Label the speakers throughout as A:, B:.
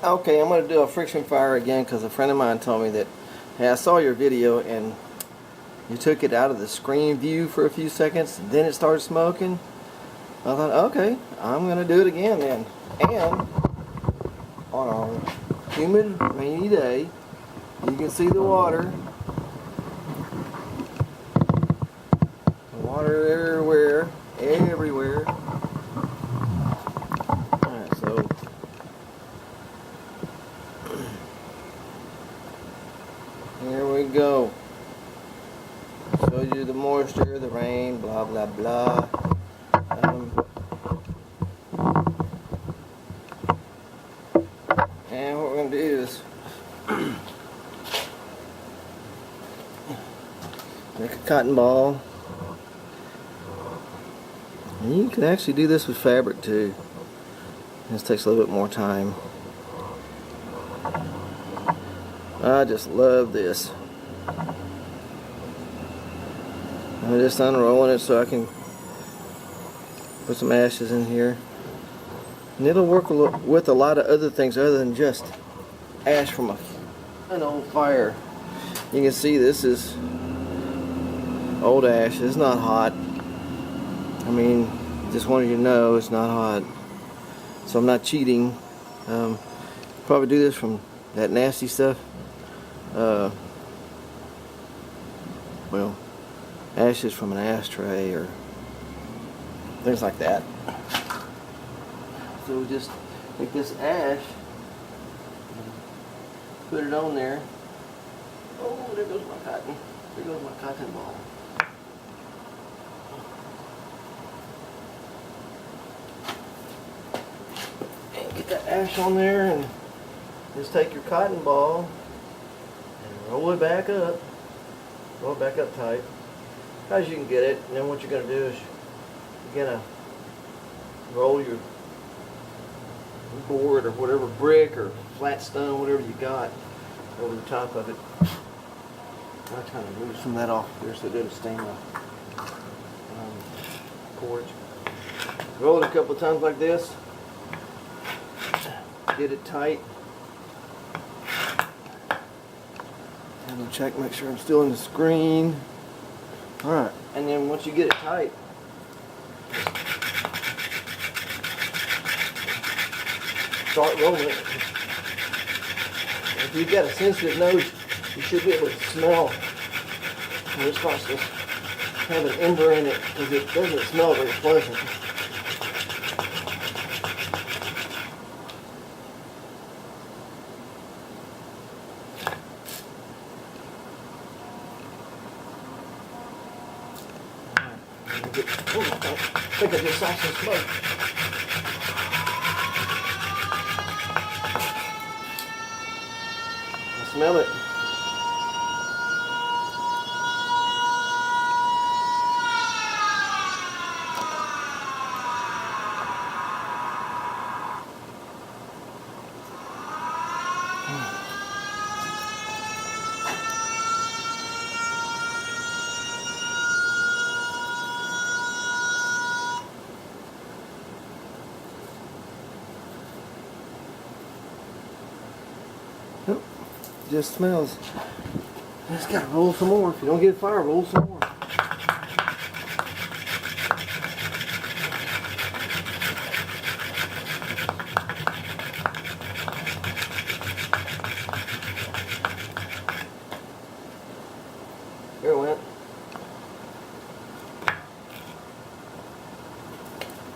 A: Okay, I'm going to do a friction fire again because a friend of mine told me that, hey, I saw your video and you took it out of the screen view for a few seconds, and then it started smoking. I thought, okay, I'm going to do it again then. And on a humid, rainy day, you can see the water. The water everywhere, everywhere. Alright, so here we go. Showed you the moisture, the rain, blah blah blah. And what we're going to do is make a cotton ball. And you can actually do this with fabric too. This takes a little bit more time. I just love this. I'm just unrolling it so I can put some ashes in here. And it'll work with a lot of other things other than just ash from an old fire. You can see this is old ash. It's not hot. I mean, just wanted you to know it's not hot. So I'm not cheating. Probably do this from that nasty stuff. Well, ashes from an ashtray or things like that. So we just take this ash, put it on there. Oh, there goes my cotton. There goes my cotton ball. And get that ash on there and just take your cotton ball and roll it back up. Roll it back up tight as you can get it. And then what you're going to do is you're going to roll your board or whatever, brick or flat stone, whatever you got, over the top of it. I'm trying to move some of that off there so it doesn't stain the porch. Roll it a couple of times like this. Get it tight. And I'll check, make sure I'm still in the screen. Alright, and then once you get it tight, start rolling it. If you've got a sensitive nose, you should be able to smell when it starts to have an ember in it, because it doesn't smell very pleasant. I think I just saw some smoke. I smell it. Nope, just smells. Just gotta roll some more. If you don't get fire, roll some more. Here it went.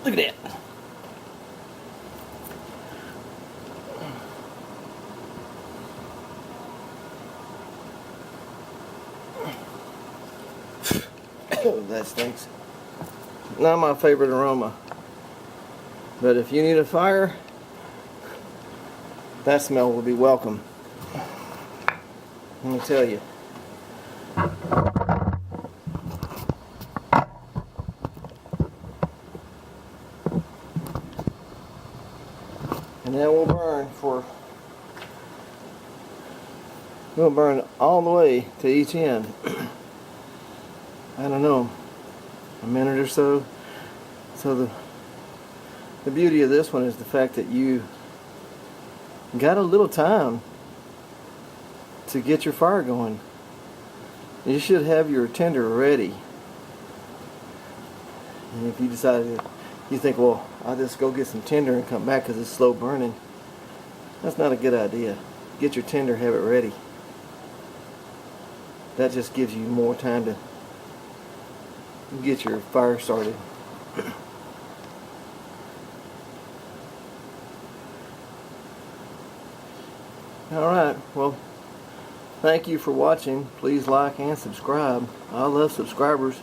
A: Look at that. That stinks. Not my favorite aroma. But if you need a fire, that smell will be welcome. Let me tell you. And that will burn for, it'll burn all the way to each end. I don't know, a minute or so. So the beauty of this one is the fact that you got a little time to get your fire going. You should have your tinder ready. And if you decide, you think, well, I'll just go get some tinder and come back because it's slow burning. That's not a good idea. Get your tinder, have it ready. That just gives you more time to get your fire started. Alright, well, thank you for watching. Please like and subscribe. I love subscribers.